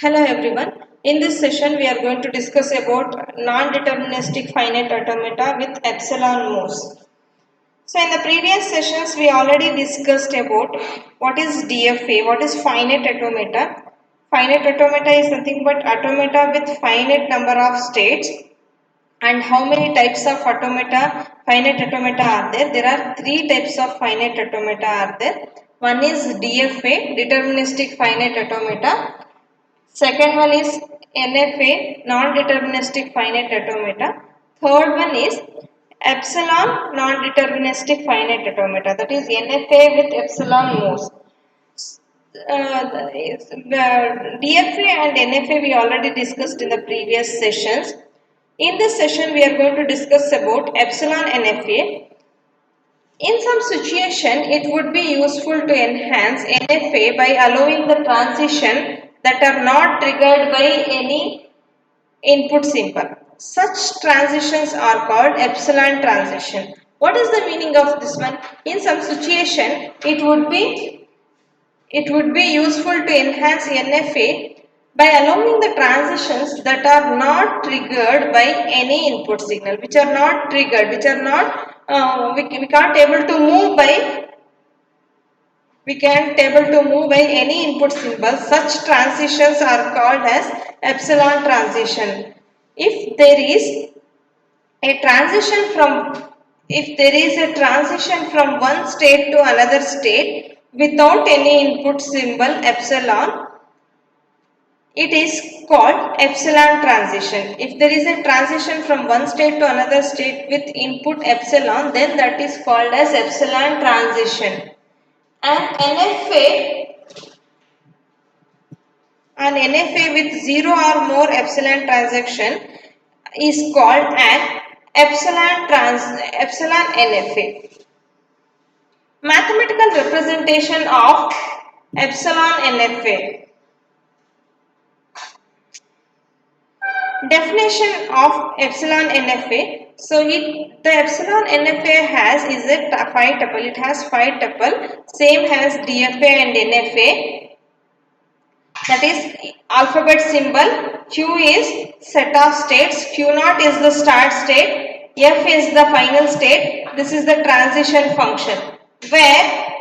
Hello everyone. In this session we are going to discuss about non-deterministic finite automata with epsilon most. So in the previous sessions we already discussed about what is DFA, what is finite automata. Finite automata is nothing but automata with finite number of states. And how many types of finite automata are there? There are three types of finite automata are there. One is DFA, deterministic finite automata. Second one is NFA, non-deterministic finite automata. Third one is epsilon non-deterministic finite automata, that is NFA with epsilon most. The DFA and NFA we already discussed in the previous sessions. In this session we are going to discuss about epsilon NFA. In some situation, it would be useful to enhance NFA by allowing the transition that are not triggered by any input symbol. Such transitions are called epsilon transition. What is the meaning of this one? In some situation, it would be useful to enhance NFA by allowing the transitions that are not triggered by any input signal, which are not triggered, which are not we can't able to move by any input symbol. Such transitions are called as epsilon transition. If there is a transition from one state to another state without any input symbol epsilon, it is called epsilon transition. If there is a transition from one state to another state with input epsilon, then that is called as epsilon transition. And NFA with 0 or more epsilon transaction is called an epsilon NFA. Mathematical representation of epsilon NFA. Definition of epsilon NFA. So the epsilon NFA is a phi tuple. It has phi tuple, same as DFA and NFA. That is alphabet symbol. Q is set of states. Q0 is the start state. F is the final state. This is the transition function. Where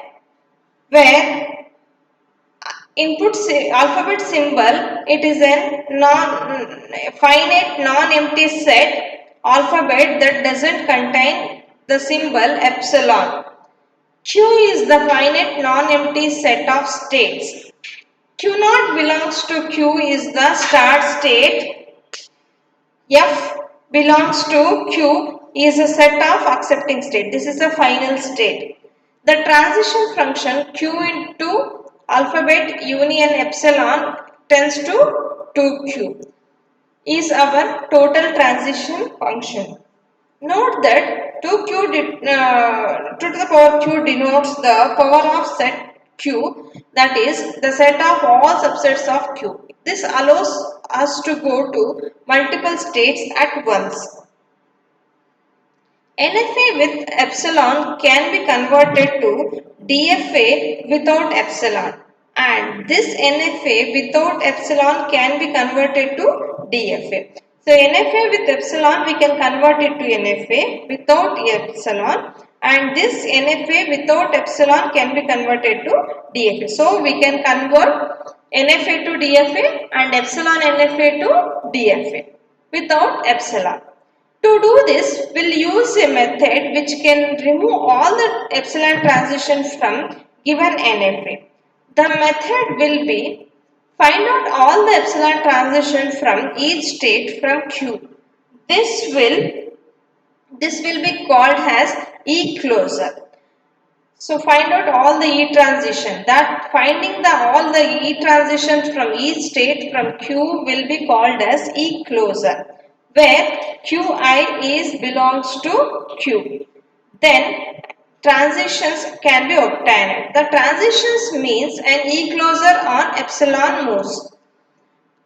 input alphabet symbol, it is a finite non-empty set alphabet that doesn't contain the symbol epsilon. Q is the finite non-empty set of states. Q0 belongs to Q is the start state. F belongs to Q is a set of accepting state. This is the final state. The transition function Q into alphabet union epsilon tends to 2Q is our total transition function. Note that 2 to the power Q denotes the power of set Q, that is the set of all subsets of Q. This allows us to go to multiple states at once. NFA with epsilon can be converted to DFA without epsilon, and this NFA without epsilon can be converted to DFA. So NFA with epsilon we can convert it to NFA without epsilon, and this NFA without epsilon can be converted to DFA. So we can convert NFA to DFA and epsilon NFA to DFA without epsilon. To do this, we'll use a method which can remove all the epsilon transition from given NFA. The method will be find out all the epsilon transition from each state from Q. This will be called as E closure. So find out all the E transition. That finding all the E transitions from each state from Q will be called as E closure, where Qi belongs to Q. Then transitions can be obtained. The transitions means an E closure on epsilon most.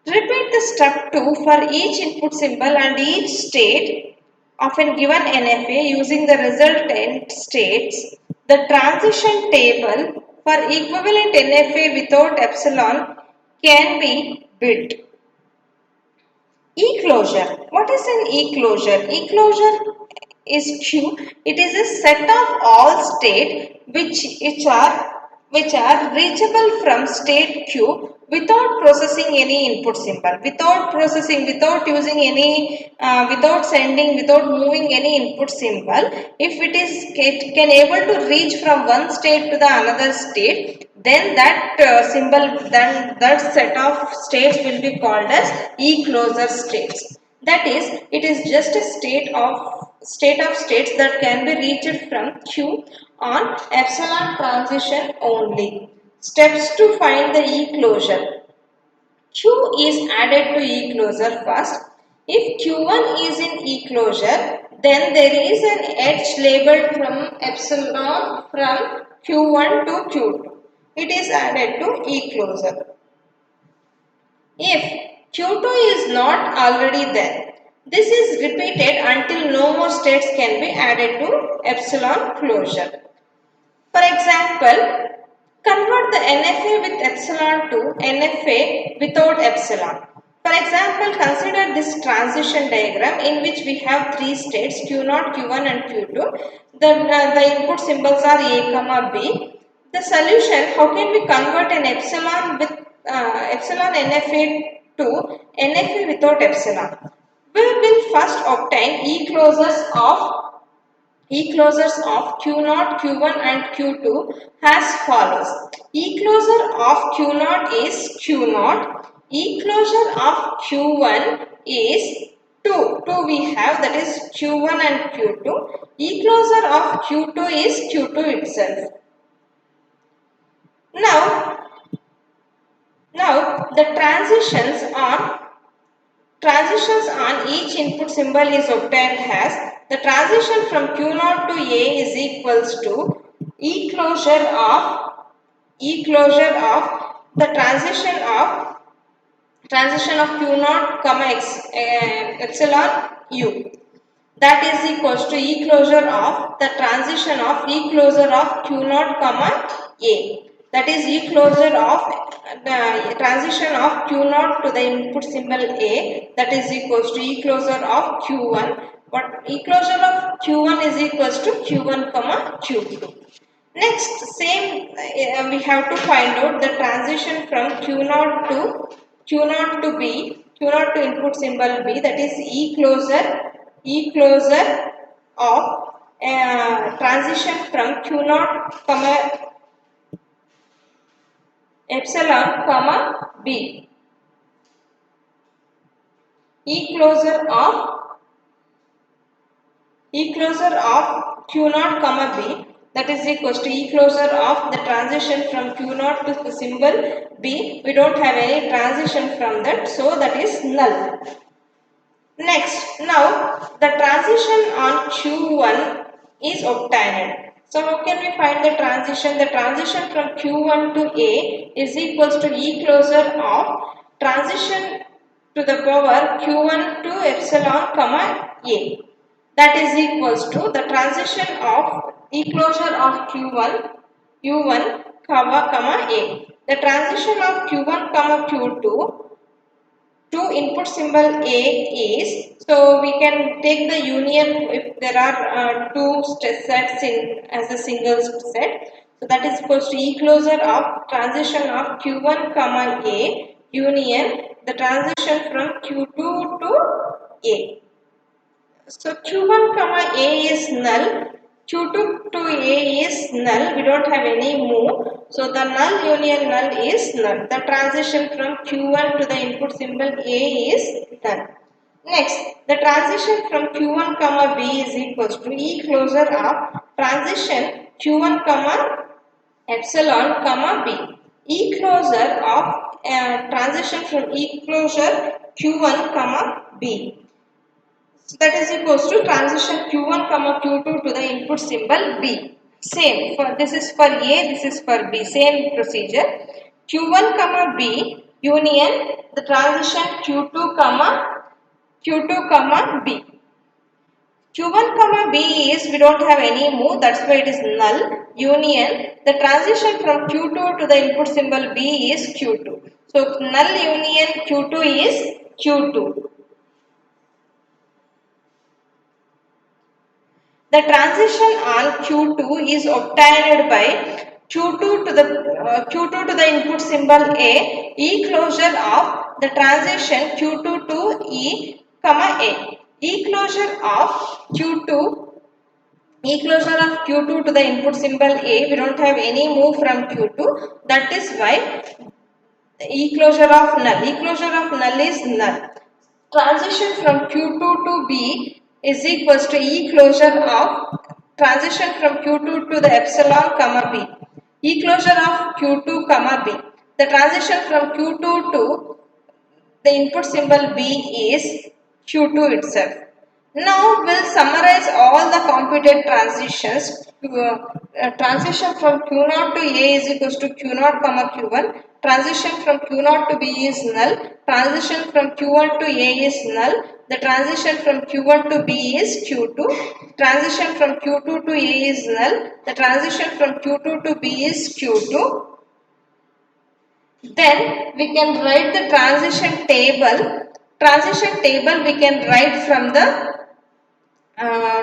Repeat the step 2 for each input symbol and each state of a given NFA using the resultant states. The transition table for equivalent NFA without epsilon can be built. E-closure. What is an e-closure? E-closure is Q. It is a set of all state which are reachable from state Q without processing any input symbol, without using any, without sending, without moving any input symbol. If it can able to reach from one state to the another state, then that set of states will be called as e-closure states. That is, it is just a state of states that can be reached from Q on epsilon transition only. Steps to find the e-closure. Q is added to e-closure first. If Q1 is in e-closure, then there is an edge labeled from epsilon from Q1 to Q2. It is added to e-closure. If Q2 is not already there, this is repeated until no more states can be added to epsilon closure. For example, convert the NFA with epsilon to NFA without epsilon. For example, consider this transition diagram in which we have three states Q0, Q1 and Q2. The input symbols are A, comma B. The solution, how can we convert an epsilon with epsilon NFA to NFA without epsilon? We will first obtain E-closures of Q0, Q1 and Q2 as follows. E-closure of Q0 is Q0. E-closure of Q1 is 2. 2 we have, that is Q1 and Q2. E-closure of Q2 is Q2 itself. Now the transitions on each input symbol is obtained as the transition from Q0 to A is equals to e-closure of the transition of Q0 comma epsilon U. That is equals to e-closure of the transition of e-closure of Q0 comma A. That is e-closure of the transition of Q0 to the input symbol A. That is equals to e-closure of Q1. But e-closure of Q1 is equals to Q1 comma Q2. Next, we have to find out the transition from Q0 to B, Q0 to input symbol B, that is e-closure of transition from Q0 comma epsilon comma B. E-closure of Q0 comma B, that is equals to e-closure of the transition from Q0 to the symbol B. We don't have any transition from that, so that is null. Next, now the transition on Q1 is obtained. So how can we find the transition? The transition from Q1 to A is equals to e-closure of transition to the power Q1 to epsilon comma A. That is equals to the transition of e-closure of Q1 U1 comma A. The transition of Q1 comma Q2 to input symbol A is, so we can take the union if there are two sets in as a single set. So that is equals to e-closure of transition of Q1 comma A union the transition from Q2 to A. So Q1 comma A is null, Q2 to A is null, we don't have any move. So the null union null is null. The transition from Q1 to the input symbol A is null. Next, the transition from Q1 comma B is equals to e-closure of transition Q1 comma epsilon comma B. E-closure of transition from e-closure Q1 comma B. So that is equals to transition Q1 comma Q2 to the input symbol B. Same, this is for A, this is for B. Same procedure. Q1 comma B union the transition Q2 comma B. Q1 comma B is, we don't have any move, that's why it is null. Union, the transition from Q2 to the input symbol B is Q2. So null union Q2 is Q2. The transition on Q2 is obtained by Q2 to the input symbol A, E closure of the transition Q2 to E, comma A. E closure of Q2 E closure of Q2 to the input symbol A, we don't have any move from Q2. That is why E closure of null. E closure of null is null. Transition from Q2 to B is equals to E closure of transition from Q2 to the epsilon comma B. E closure of Q2 comma B. The transition from Q2 to the input symbol B is Q2 itself. Now we'll summarize all the computed transitions. Transition from Q0 to A is equals to Q0 comma Q1. Transition from Q0 to B is null. Transition from Q1 to A is null. The transition from Q1 to B is Q2. Transition from Q2 to A is null. The transition from Q2 to B is Q2. Then we can write the transition table. Transition table we can write from the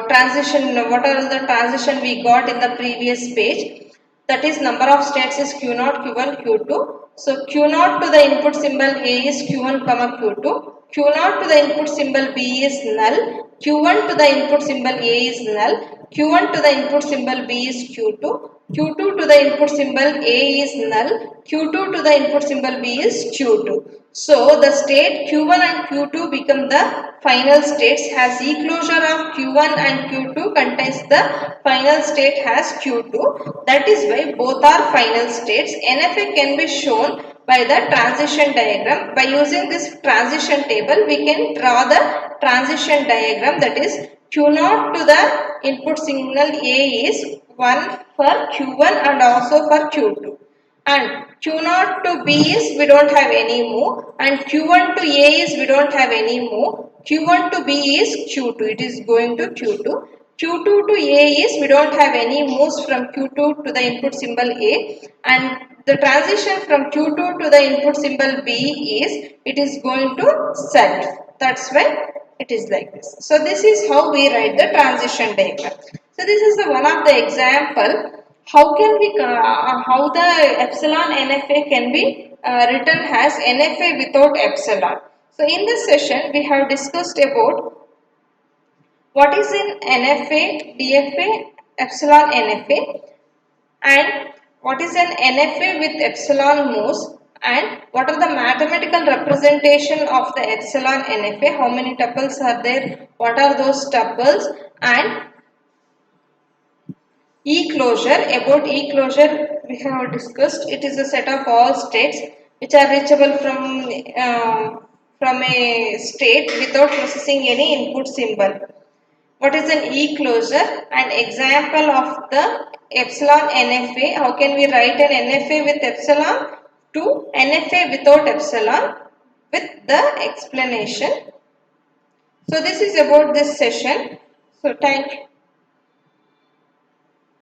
transition, what are the transition we got in the previous page. That is number of states is Q0, Q1, Q2. So Q0 to the input symbol A is Q1 comma Q2. Q0 to the input symbol B is null. Q1 to the input symbol A is null. Q1 to the input symbol B is Q2. Q2 to the input symbol A is null. Q2 to the input symbol B is Q2. So the state Q1 and Q2 become the final states, as E closure of Q1 and Q2 contains the final state as Q2. That is why both are final states. NFA can be shown by the transition diagram. By using this transition table, we can draw the transition diagram, that is Q0 to the input signal A is 1 for Q1 and also for Q2. And Q0 to B is we don't have any move, and Q1 to A is we don't have any move. Q1 to B is Q2, it is going to Q2. Q2 to A is we don't have any moves from Q2 to the input symbol A, and the transition from Q2 to the input symbol B is it is going to self. That's why it is like this. So this is how we write the transition diagram. So this is the one of the example how can we how the epsilon NFA can be written as NFA without epsilon. So in this session we have discussed about what is in NFA, DFA, epsilon NFA, and what is an NFA with epsilon moves, and what are the mathematical representation of the epsilon NFA, how many tuples are there, what are those tuples, and E closure. About E closure we have discussed. It is a set of all states which are reachable from a state without processing any input symbol. What is an E closure? An example of the epsilon NFA. How can we write an NFA with epsilon to NFA without epsilon with the explanation. So this is about this session. So thank you.